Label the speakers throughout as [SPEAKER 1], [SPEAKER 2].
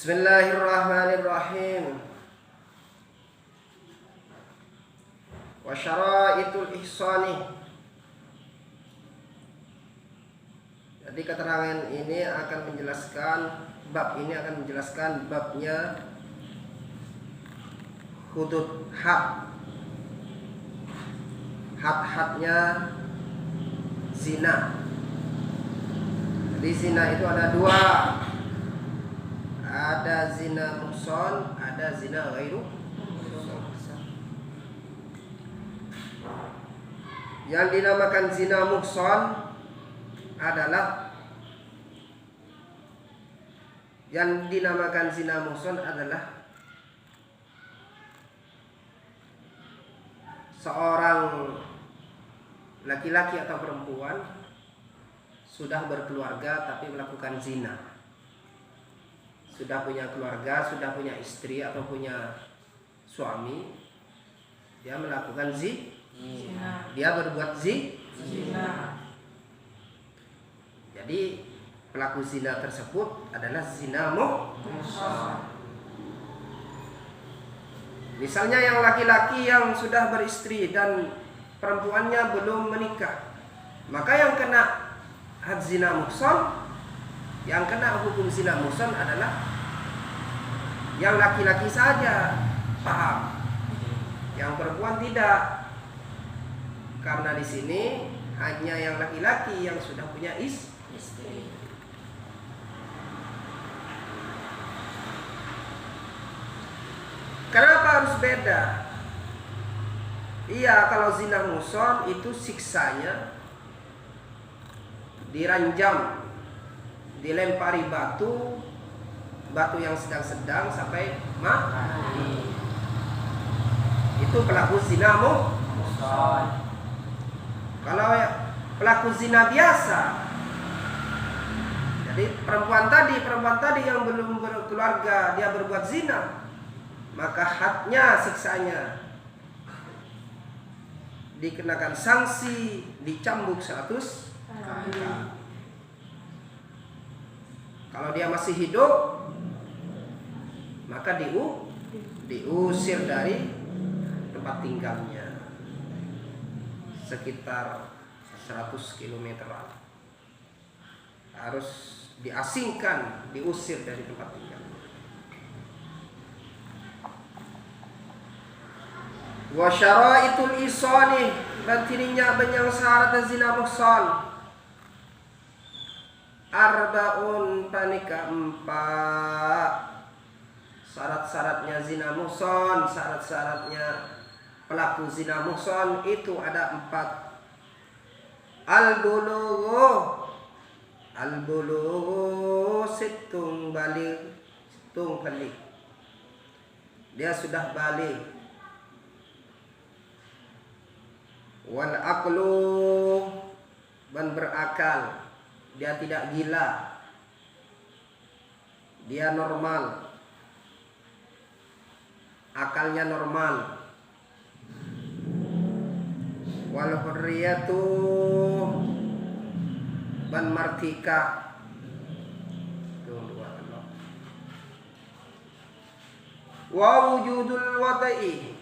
[SPEAKER 1] Bismillahirrahmanirrahim. Wa syara'itul ihsani. Jadi keterangan ini akan menjelaskan, bab ini akan menjelaskan babnya hudud had. Had-hadnya zina. Jadi zina itu ada dua. Ada zina muhsan, ada zina ghairu muhsan. Yang dinamakan zina muhsan adalah seorang laki-laki atau perempuan sudah berkeluarga tapi melakukan zina. Sudah punya keluarga, sudah punya istri atau punya suami, dia melakukan zina. Dia berbuat zina. Jadi pelaku zina tersebut adalah zina muhsan. Misalnya yang laki-laki yang sudah beristri dan perempuannya belum menikah, maka yang kena had zina muhsan, yang kena hukum zina muhsan adalah yang laki-laki saja, paham? Yang perempuan tidak. Karena di sini hanya yang laki-laki yang sudah punya istri. Kenapa harus beda? Iya, kalau zina muhsan itu siksanya diranjam, dilempari batu yang sedang-sedang sampai mati. Itu pelaku zina muhsan. Kalau pelaku zina biasa, jadi perempuan tadi yang belum berkeluarga, dia berbuat zina, maka hadnya, siksanya dikenakan sanksi, dicambuk 100 kali. Kalau dia masih hidup, maka diusir dari tempat tinggalnya sekitar 100 km. Harus diasingkan, diusir dari tempat tinggalnya. Wa syara'itul ihsani, dan tininya benyang syarat zina muhsan. Arbaun panika 4. Syarat-syaratnya zina muhsan, syarat-syaratnya pelaku zina muhsan itu ada 4. Al-bulughu situng balik. Dia sudah balik. Wal aqlu, dan berakal. Dia tidak gila. Dia normal. Akalnya normal. Wal hurriyatu, ban martika. Wa wujudul wata'i,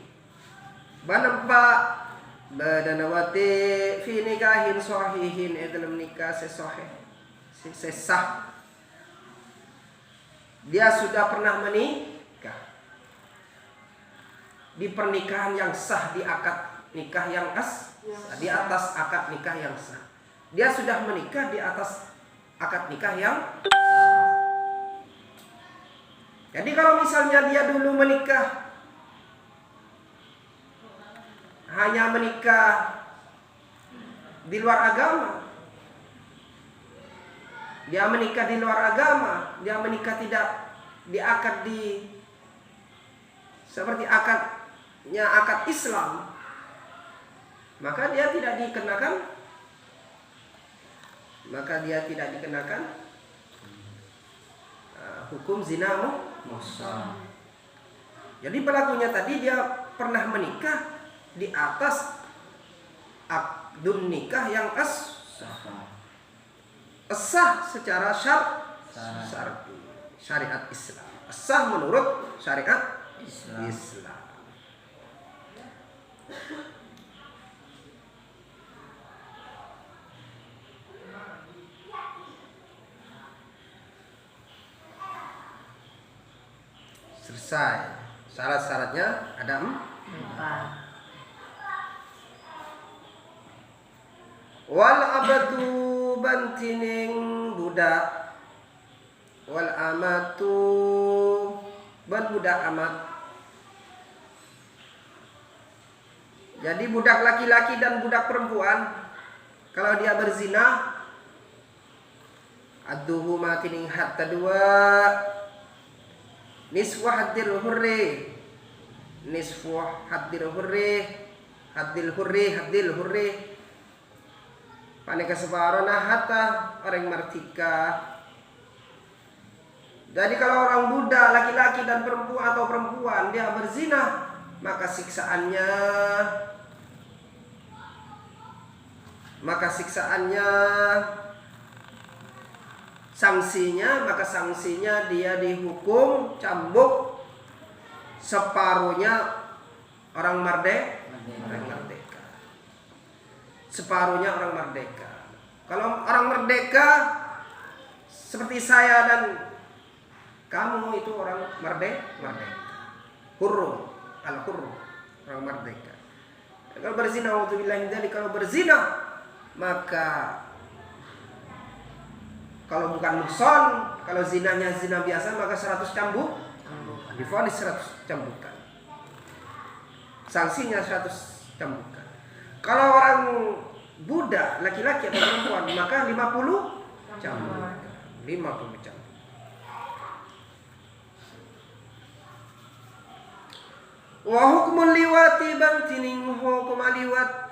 [SPEAKER 1] banampak badanawati fi nikahin sahihin, dalam nikah sesah. Dia sudah pernah menikah di pernikahan yang sah, di akad nikah yang di atas akad nikah yang sah. Dia sudah menikah di atas akad nikah yang sah. Jadi kalau misalnya dia dulu menikah, hanya menikah di luar agama, dia menikah di luar agama, dia menikah tidak diakad di seperti akad Islam, maka dia tidak dikenakan hukum zina muhsan. Jadi pelakunya tadi dia pernah menikah di atas akdun nikah yang sah secara syariat Islam. sah menurut syariat
[SPEAKER 2] Islam.
[SPEAKER 1] Islam. Selesai. Syarat-syaratnya ada
[SPEAKER 2] 4.
[SPEAKER 1] wal abadu bantining budak, wal amatu ban budak amat. Jadi budak laki-laki dan budak perempuan kalau dia berzina, aduhu matining hatta dua nisfu haddil hurri, nisfu haddil hurri, haddil hurri paneka separona hatta orang merdeka. Jadi kalau orang budak laki-laki dan perempuan atau perempuan dia berzina, maka sanksinya dia dihukum cambuk separuhnya orang merdeka. Separuhnya orang merdeka. Kalau orang merdeka seperti saya dan kamu itu orang merdeka. Hurru, al-hurru, orang merdeka. Kalau berzina, kalau berzina, maka kalau bukan muhson, kalau zinanya zina biasa, maka 100 cambuk, divonis 100 cambukan. Sanksinya 100 cambukan. Kalau orang budak laki-laki atau perempuan, maka 50 cambukan. 50 cambukan. Wa hukmul liwati bantining hukum aliwat,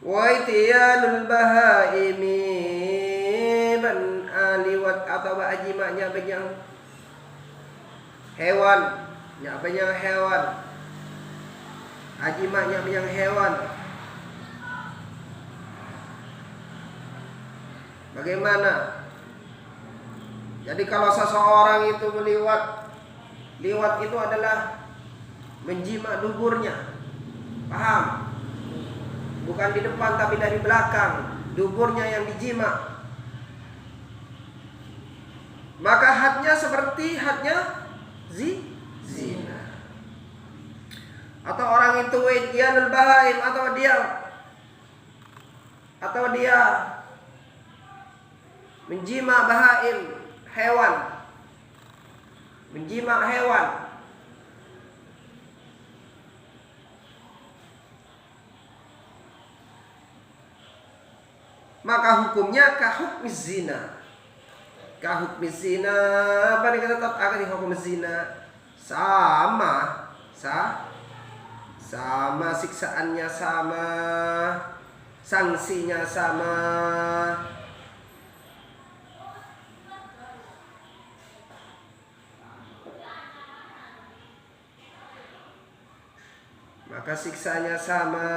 [SPEAKER 1] wa itiyalul bahaimi ban aliwat atau ajimanya banyak hewan, banyak hewan, ajimanya banyak hewan. Bagaimana? Jadi kalau seseorang itu liwat itu adalah menjima duburnya, paham? Bukan di depan tapi dari belakang, duburnya yang dijima. Maka hadnya seperti hadnya zina. Atau orang itu idyanul bahaim, atau dia menjima bahaim, hewan. Menjima hewan. Maka hukumnya kahukmi zina. Kahukmi zina, apa yang tetap akan dihukum zina? Sama siksaannya sama, sanksinya sama. Maka siksanya sama.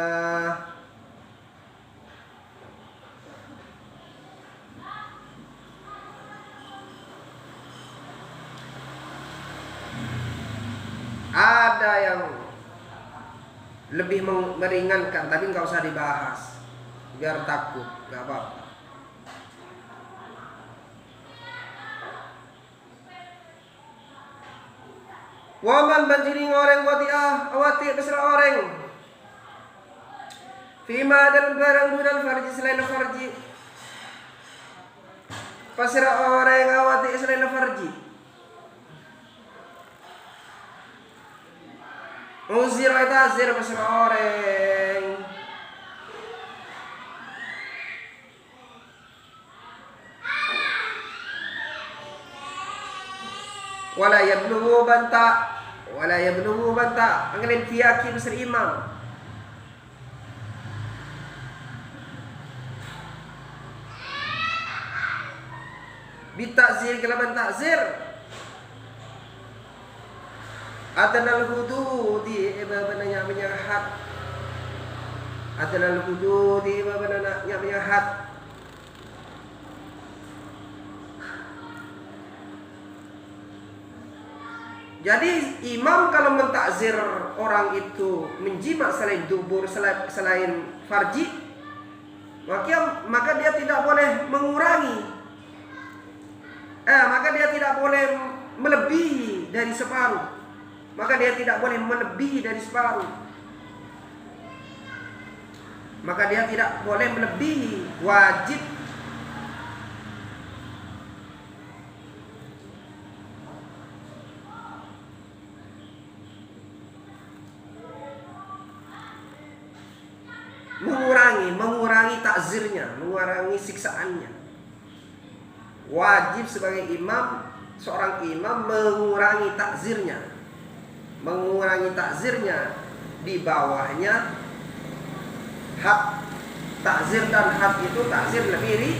[SPEAKER 1] Ada yang lebih meringankan, tapi nggak usah dibahas, biar takut, nggak apa-apa. Waman banjiri ngoreng awati besar orang. Fima dan barang budan farji selain farji. Pasira orang awati selain farji. Uzir wa tazir besar orang. Wala yablughu banta angin tiyaki besar imam. Bitakzir kelaban takzir. Adnal hududi ibabananya menyahat. Adnal hududi ibabananya menyahat. Jadi imam kalau mentakzir orang itu menjimat selain dubur, selain farji, maka dia tidak boleh mengurangi. Maka dia tidak boleh melebihi dari separuh. Maka dia tidak boleh melebihi dari separuh. Maka dia tidak boleh melebihi wajib. Mengurangi takzirnya, mengurangi siksaannya. Wajib sebagai imam, seorang imam mengurangi takzirnya. Mengurangi takzirnya di bawahnya had. Takzir dan had itu, takzir lebih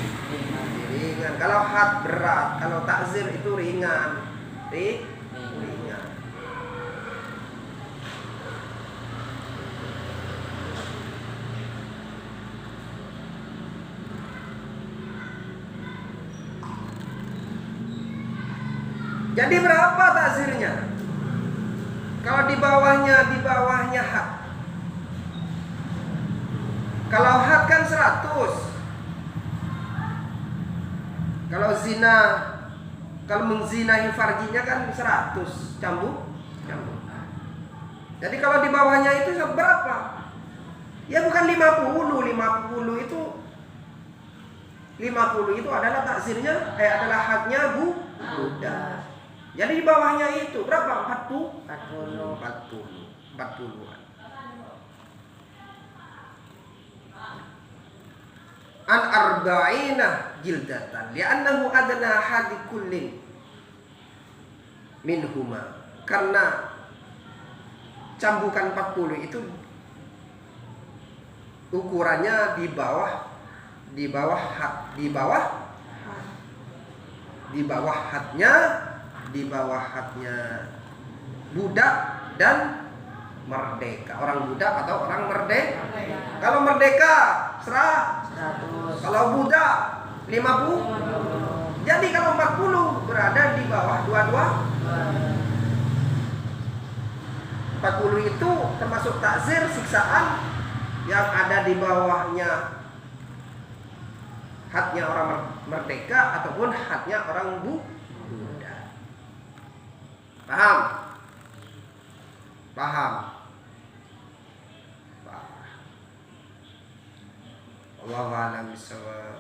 [SPEAKER 1] ringan. Kalau had berat, kalau takzir itu ringan. Ringan. Jadi berapa takzirnya? Kalau di bawahnya had. Kalau had kan 100. Kalau menzinahi farjinya kan 100 cambuk. Jadi kalau di bawahnya itu berapa? Ya bukan 50 itu adalah takzirnya, adalah hadnya budak. Jadi di bawahnya itu berapa? 40-an. An arba'ina jildatan li'annahu adna hadi kullin minhuma. Karena cambukan 40 itu ukurannya di bawah hadnya budak dan merdeka. Orang budak atau orang merdeka. Kalau merdeka 100. Kalau budak 50. Jadi kalau 40 berada di bawah 40 itu termasuk takzir, siksaan yang ada di bawahnya hadnya orang merdeka ataupun hadnya orang budak. Paham? Wallahu a'lam bishawab.